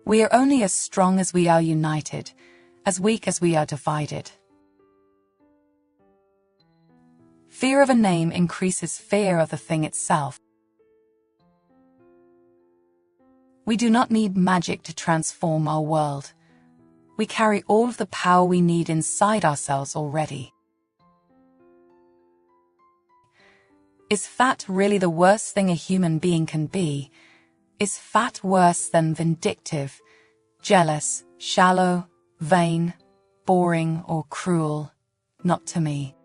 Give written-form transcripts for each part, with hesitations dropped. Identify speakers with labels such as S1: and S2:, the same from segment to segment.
S1: We are only as strong as we are united, as weak as we are divided. Fear of a name increases fear of the thing itself. We do not need magic to transform our world. We carry all of the power we need inside ourselves already. Is fat really the worst thing a human being can be? Is fat worse than vindictive, jealous, shallow, vain, boring, or cruel? Not to me.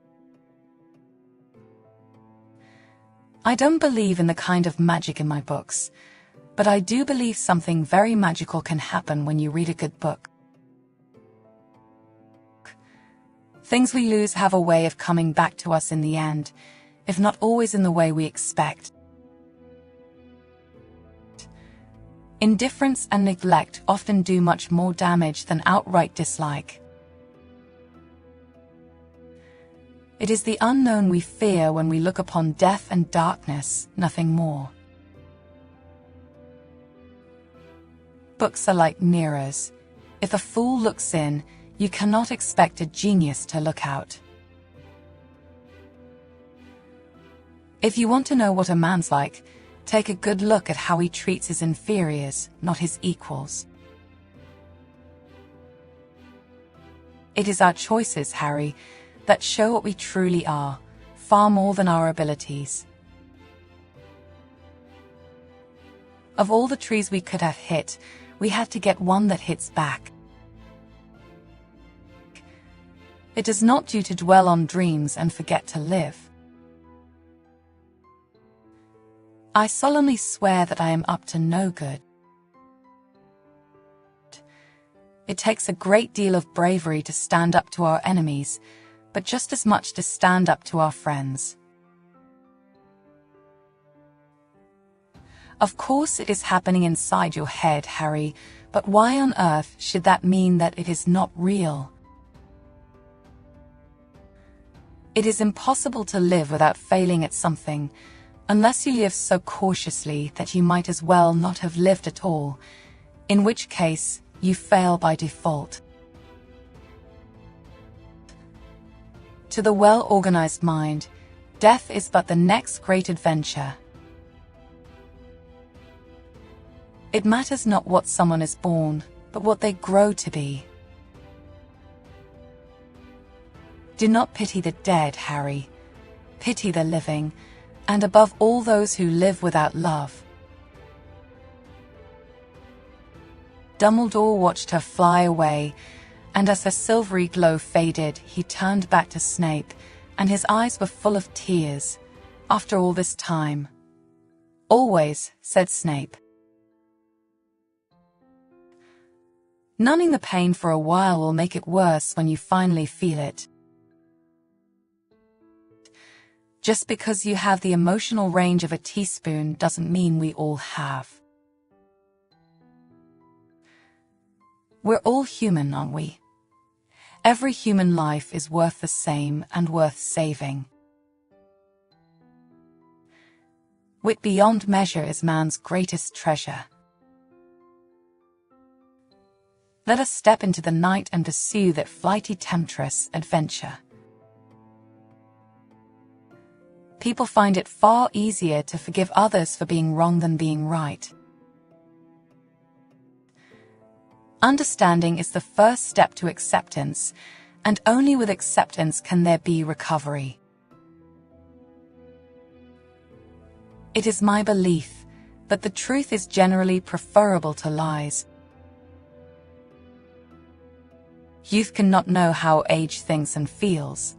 S1: I don't believe in the kind of magic in my books, but I do believe something very magical can happen when you read a good book. Things we lose have a way of coming back to us in the end, if not always in the way we expect. Indifference and neglect often do much more damage than outright dislike. It is the unknown we fear when we look upon death and darkness, nothing more. Books are like mirrors. If a fool looks in, you cannot expect a genius to look out. If you want to know what a man's like, take a good look at how he treats his inferiors, not his equals. It is our choices, Harry, that show what we truly are, far more than our abilities. Of all the trees we could have hit, we had to get one that hits back. It is not due to dwell on dreams and forget to live. I solemnly swear that I am up to no good. It takes a great deal of bravery to stand up to our enemies, but just as much to stand up to our friends. Of course it is happening inside your head, Harry, but why on earth should that mean that it is not real? It is impossible to live without failing at something, unless you live so cautiously that you might as well not have lived at all, in which case you fail by default. To the well-organized mind, death is but the next great adventure. It matters not what someone is born, but what they grow to be. Do not pity the dead, Harry. Pity the living, and above all those who live without love. Dumbledore watched her fly away, and as her silvery glow faded, he turned back to Snape, and his eyes were full of tears. After all this time. Always, said Snape. Numbing the pain for a while will make it worse when you finally feel it. Just because you have the emotional range of a teaspoon doesn't mean we all have. We're all human, aren't we? Every human life is worth the same and worth saving. Wit beyond measure is man's greatest treasure. Let us step into the night and pursue that flighty temptress, adventure. People find it far easier to forgive others for being wrong than being right. Understanding is the first step to acceptance, and only with acceptance can there be recovery. It is my belief that the truth is generally preferable to lies. Youth cannot know how age thinks and feels,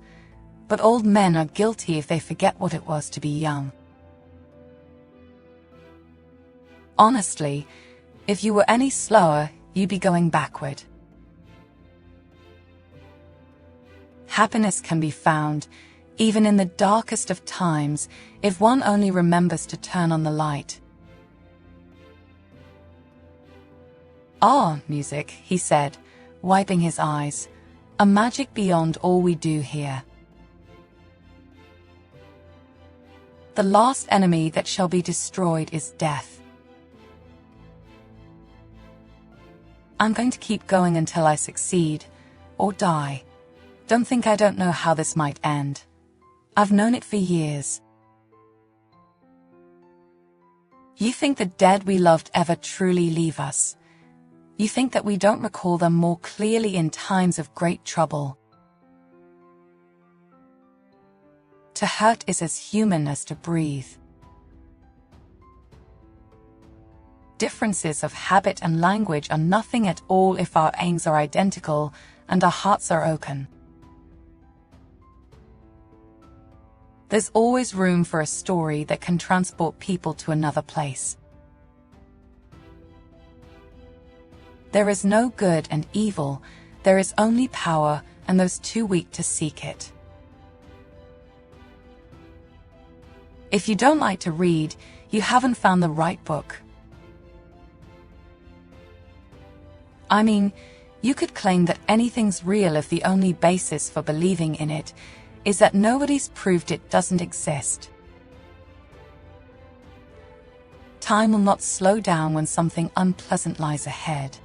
S1: but old men are guilty if they forget what it was to be young. Honestly, if you were any slower, you'd be going backward. Happiness can be found, even in the darkest of times, if one only remembers to turn on the light. Ah, music, he said, wiping his eyes, a magic beyond all we do here. The last enemy that shall be destroyed is death. I'm going to keep going until I succeed, or die. Don't think I don't know how this might end. I've known it for years. You think the dead we loved ever truly leave us. You think that we don't recall them more clearly in times of great trouble. To hurt is as human as to breathe. Differences of habit and language are nothing at all if our aims are identical and our hearts are open. There's always room for a story that can transport people to another place. There is no good and evil, there is only power and those too weak to seek it. If you don't like to read, you haven't found the right book. I mean, you could claim that anything's real if the only basis for believing in it is that nobody's proved it doesn't exist. Time will not slow down when something unpleasant lies ahead.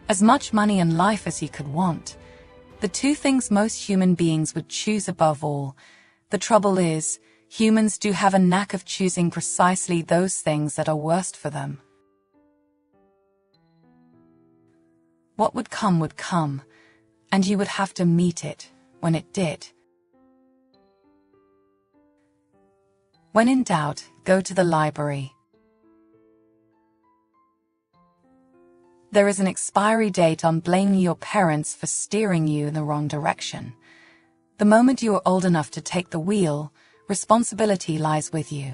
S1: As much money and life as you could want, the two things most human beings would choose above all. The trouble is, humans do have a knack of choosing precisely those things that are worst for them. What would come, and you would have to meet it when it did. When in doubt, go to the library. There is an expiry date on blaming your parents for steering you in the wrong direction. The moment you are old enough to take the wheel, responsibility lies with you.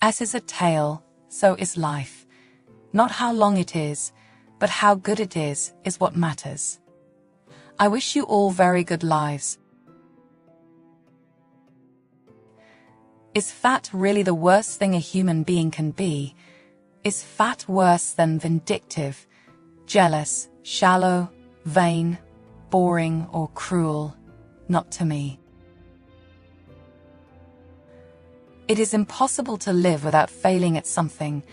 S1: As is a tale, so is life. Not how long it is, but how good it is what matters. I wish you all very good lives. Is fat really the worst thing a human being can be? Is fat worse than vindictive, jealous, shallow, vain, boring, or cruel? Not to me. It is impossible to live without failing at something,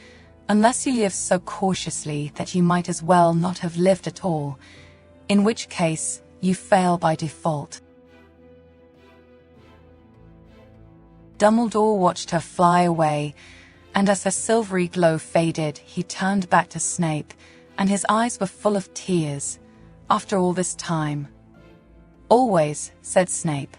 S1: unless you live so cautiously that you might as well not have lived at all, in which case you fail by default. Dumbledore watched her fly away, and as her silvery glow faded, he turned back to Snape, and his eyes were full of tears. After all this time. Always, said Snape.